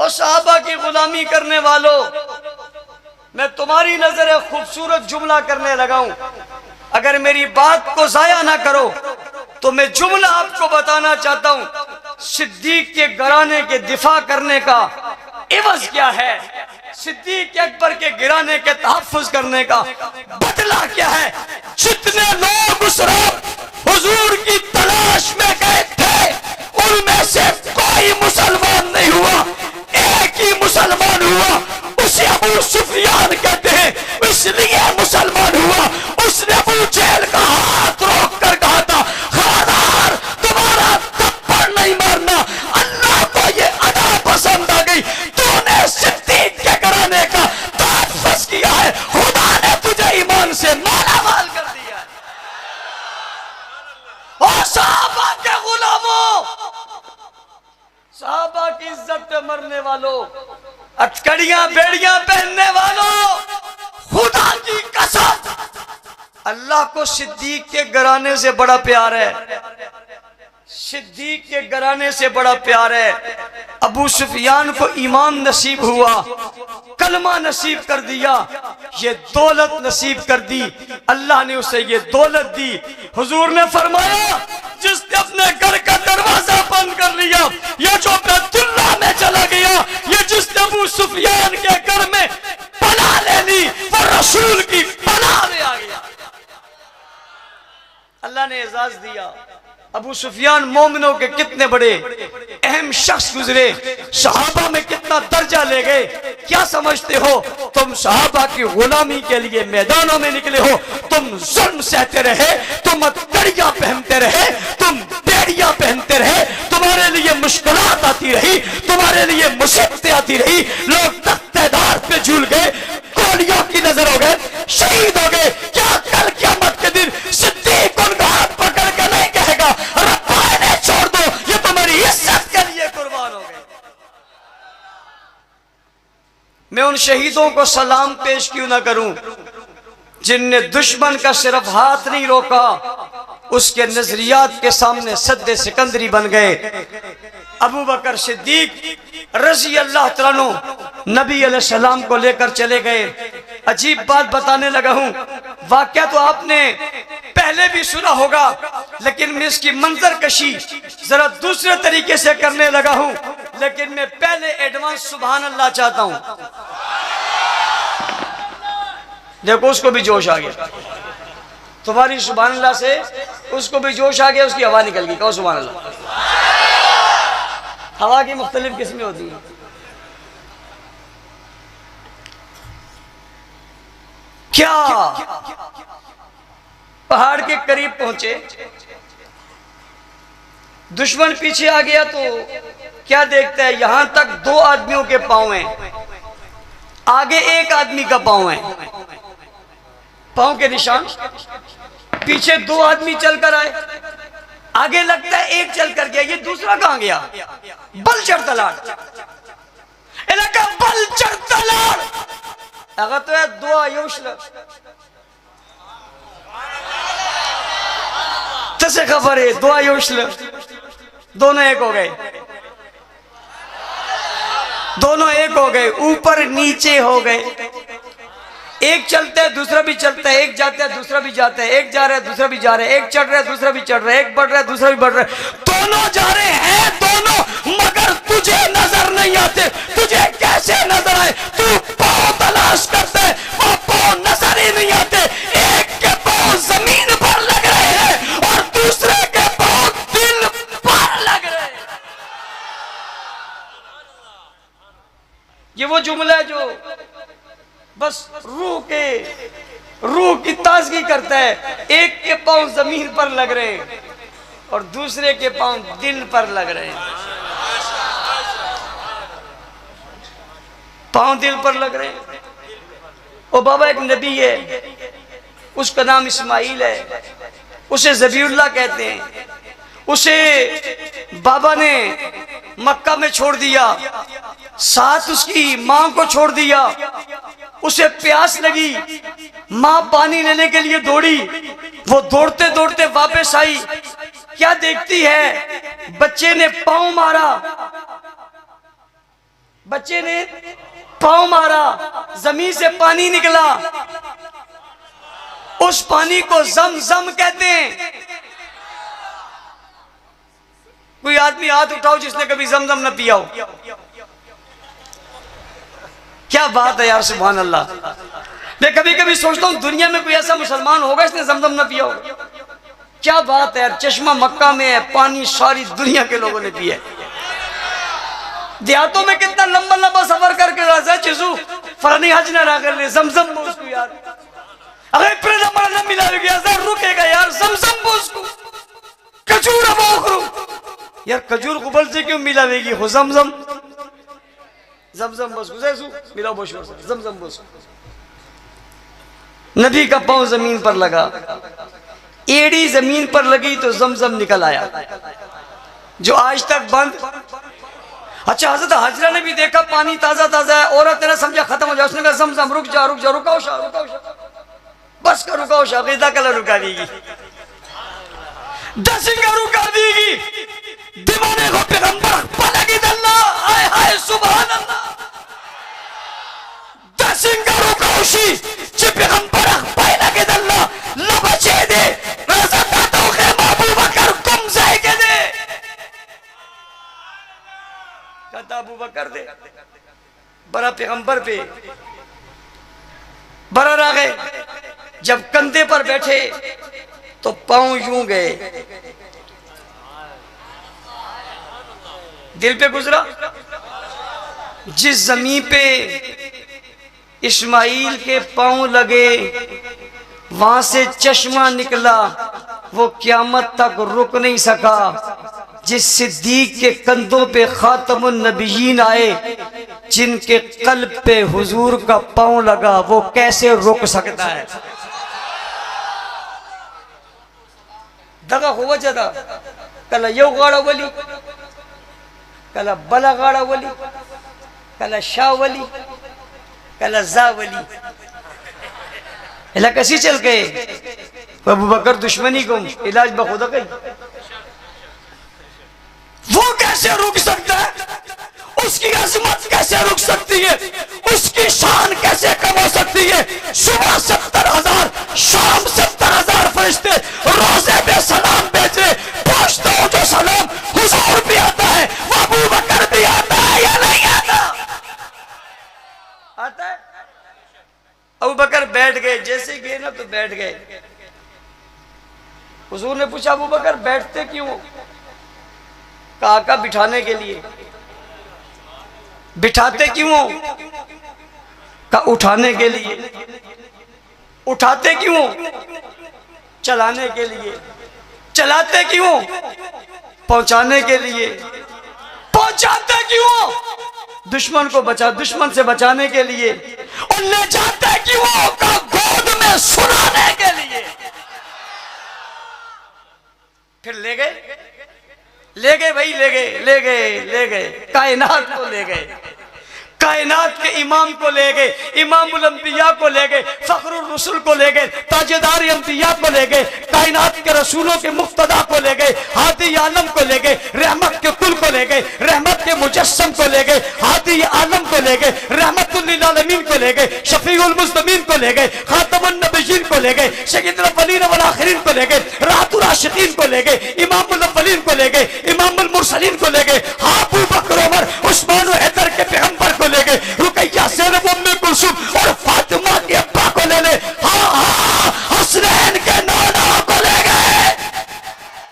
और सहाबा की गुलामी करने वालों, मैं तुम्हारी नजर खूबसूरत जुमला करने लगा हूं। अगर मेरी बात को जाया ना करो तो मैं जुमला आपको बताना चाहता हूं। सिद्दीक के घराने के दिफा करने का इवज क्या है, सिद्दीक अकबर के गिराने के तहफ्फुज करने का बदला क्या है। जितने लोग उस रात हुजूर की तलाश में गए थे, उनमें से कोई मुसलमान नहीं हुआ, एक ही मुसलमान हुआ, उसे अबू सुफियान कहते हैं, इसलिए मुसलमान हुआ। उसने अबू जहल का हाथ रोक कर कहा था, खबरदार तुम्हारा थप्पड़ नहीं मारना। अल्लाह को ये अदा पसंद आ गई, तूने सिद्दीक के घराने का तहफ्फुज किया है, खुदा ने तुझे ईमान से मालामाल कर दिया है। और सहाबा के गुलामों, सहाबा की इज्जत पे मरने वालों, अटकड़ियां बेड़ियां पहनने वालों, खुदा की कसम, अल्लाह को सिद्दीक के घराने से बड़ा प्यार है, सिद्दीक के घराने से बड़ा प्यार है। अबू सुफियान को ईमान नसीब हुआ, कलमा नसीब कर दिया, ये दौलत नसीब कर दी, अल्लाह ने उसे ये दौलत दी। हुजूर ने फरमाया, जिसने अपने घर का दरवाजा बंद कर लिया, ये जो बैतुल्लाह में चला गया, ये जिसने अबू सुफियान के घर में पनाह ले ली, वो रसूल की पनाह में आ गया। अल्लाह ने एजाज दिया। अबू सुफियान मोमिनों के कितने बड़े अहम शख्स गुजरे, सहाबा में कितना दर्जा ले गए। क्या समझते हो तुम सहाबा की गुलामी के लिए मैदानों में निकले हो, तुम जुल्म सहते रहे, तुम अटकड़ियां पहनते रहे, तुम बेड़ियां पहनते रहे, तुम्हारे लिए मुश्किलात आती रही, तुम्हारे लिए मुसीबतें आती रही, लोग तख्तेदार पे झूल गए, गोलियों की नजर हो गए, शहीद हो गए। क्या कल क़यामत के दिन सिद्दीक उनका हाथ पकड़ के नहीं कहेगा, रब्बा ने छोड़ दो, ये तुम्हारी इज्जत के लिए कुर्बान हो गए। मैं उन शहीदों को सलाम पेश क्यों ना करूं जिनने दुश्मन का सिर्फ हाथ नहीं रोका, उसके नजरियात के सामने सद्दे सिकंदरी बन गए। अबू बकर सिद्दीक रजी अल्लाह तआला अन्हु नबी अलैहिस्सलाम को लेकर चले गए। अजीब बात बताने लगा हूं, वाकया तो आपने पहले भी सुना होगा, लेकिन मैं इसकी मंजर कशी जरा दूसरे तरीके से करने लगा हूं। लेकिन मैं पहले एडवांस सुभान अल्लाह चाहता हूं। देखो उसको भी जोश आ गया, तुम्हारी सुभान अल्लाह से उसको भी जोश आ गया, उसकी हवा निकल गई। कहो सुभान अल्लाह। हवा की मुख्तलिफ किस्में होती हैं। क्या पहाड़ के करीब पहुंचे, दुश्मन पीछे आ गया तो क्या देखता है, यहां तक दो आदमियों के पांव हैं, आगे एक आदमी का पांव है, पांव के निशान, पीछे दो आदमी चलकर आए, आगे लगता है एक चल कर गया, ये दूसरा कहां गया, बल चढ़तलाड़, इलाका बल चढ़तलाड़। अगर तो है दो आयुष तसे खबर है, दो आयुष दोनों एक हो गए, दोनों एक हो गए, ऊपर नीचे हो गए। एक चलता है दूसरा भी चलता है, एक जाता है दूसरा भी जाता है, एक जा रहा है दूसरा भी जा रहा है, एक चढ़ रहा है दूसरा भी चढ़ रहा है, एक बढ़ रहा है दूसरा भी बढ़ रहा है, दोनों जा रहे हैं दोनों, मगर तुझे नजर नहीं आते। तुझे कैसे नजर आए, तू पांव तलाश करता है, वो पांव नजर ही नहीं आते। एक के पांव जमीन पर लग रहे हैं और दूसरे के पांव दिल पर लग रहे हैं। ये वो जुमला है जो बस रूह की ताजगी करता है। एक के पांव जमीन पर लग रहे हैं और दूसरे के पांव दिल पर लग रहे हैं। पांव दिल पर लग रहे हैं। ओ बाबा एक नबी है, उसका नाम इस्माइल है, उसे ज़बीउल्लाह कहते हैं। उसे बाबा ने मक्का में छोड़ दिया, साथ उसकी मां को छोड़ दिया। उसे प्यास लगी, मां पानी लेने के लिए दौड़ी, वो दौड़ते दौड़ते वापस आई। क्या देखती है, बच्चे ने पांव मारा, बच्चे ने पांव मारा, जमीन से पानी निकला, उस पानी को जमजम कहते हैं। कोई आदमी हाथ उठाओ जिसने कभी जमजम न पिया हो। क्या बात है यार, सुभान अल्लाह। मैं कभी कभी सोचता हूं दुनिया में कोई ऐसा मुसलमान होगा इसने जमजम न पिया हो। क्या बात है यार, चश्मा मक्का में है, पानी सारी दुनिया के लोगों ने पिया है। देहातों में कितना लंबा लंबा सफर करके राजा चिजू फरनी हज ना कर ले, जमजम बोझ को यार, अगर फिर न मिला गया रुकेगा यार, जमजम बोझ को खजूर बोखरू यार, खजूर गुबल से क्यों मिलावेगी हो, जमजम जमजम बोझ को मिला बोझ, जमजम बोझ। नबी का पांव जमीन पर लगा, एड़ी जमीन पर लगी तो जमजम निकल आया, जो आज तक बंद। अच्छा, हजरत हाजरा ने भी देखा पानी ताजा ताजा है, औरत ने समझा खत्म हो जाए, उसने कहा जमजम रुक जा रुक जा, रुकाओ शाह रुकाओ शाह, बस का रुकाओ शाह, गिदा कलर रुका देगी, दसिंगा रुका देगी, दीवाने को पैगंबर पलगी दल्ला, हाय हाय सुभान अल्लाह, दसिंगा रुकाओ शी चे पैगंबर पलगी दल्ला, लबचे दे रज़ा तातो के अबू बकर गुम जाएगे दे, कहता अबू बकर दे बड़ा पैगंबर पे बड़ा आ गए। जब कंधे पर बैठे तो पांव यूं गए, दिल पे गुजरा। जिस जमीन पे इस्माइल के पांव लगे वहां से चश्मा निकला, वो क़यामत तक रुक नहीं सका। जिस सिद्दीक के कंधों पे खातमुन नबियीन आए, जिनके कल्ब पे हुजूर का पांव लगा, वो कैसे रुक सकता है। दगा हुआ जदा कला यो गाड़ा वली, कला बला गाड़ा वली, कला शाह वली, कला जा वली, इला कैसी चल गए। अबू बकर दुश्मनी को इलाज बखुदा कही, वो कैसे रुक सकता है, उसकी अजमत कैसे रुक सकती है, उसकी शान कैसे कम हो सकती है। सुबह 70,000, शाम 70,000 फरिश्ते रोजे पे सलाम भेजे, पहुंचता हूं जो सलाम हुजूर भी आता है, वो अबू बकर भी आता है या नहीं आता, आता है। अबू बकर बैठ गए, जैसे गए ना तो बैठ गए। हुजूर ने पूछा अबू बकर बैठते क्यों, कहा का बिठाने के लिए। बिठाते क्यों, का उठाने के लिए। उठाते क्यों, चलाने के लिए। चलाते क्यों, पहुंचाने के लिए। पहुंचाते क्यों, दुश्मन को दुश्मन से बचाने के लिए। और ले जाते क्यों, का गोद में सुलाने के लिए। फिर ले गए भाई, ले गए कायनात को ले गए, कायनात के इमाम को ले गए, इमामुल अंबिया को ले गए, फखरुर रसूल को ले गए, ताजदार अंबिया को ले गए, कायनात के रसूलों के मुक्तदा को ले गए, हादी आलम को ले गए, रहमत के कुल को ले गए, रहमत के मुजस्सम को ले गए, हादी आलम को ले गए, रहमतुल लिल आलमीन को ले गए, शफीउल मुस्लिमीन को ले गए, खातमुन नबिय्यीन को ले गए, सय्यदुल अव्वलीन वल आखिरीन को ले गए, राहतुल आशिकीन को ले गए, इमामुल अव्वलीन को ले गए, इमामुल मुरसलीन को ले गए, अबू बकर उमर उस्मान व हैदर के पैगंबर को ले गए, रुकैया ज़ैनब उम्मे कुलसूम और फातिमा के अब्बा को ले ले,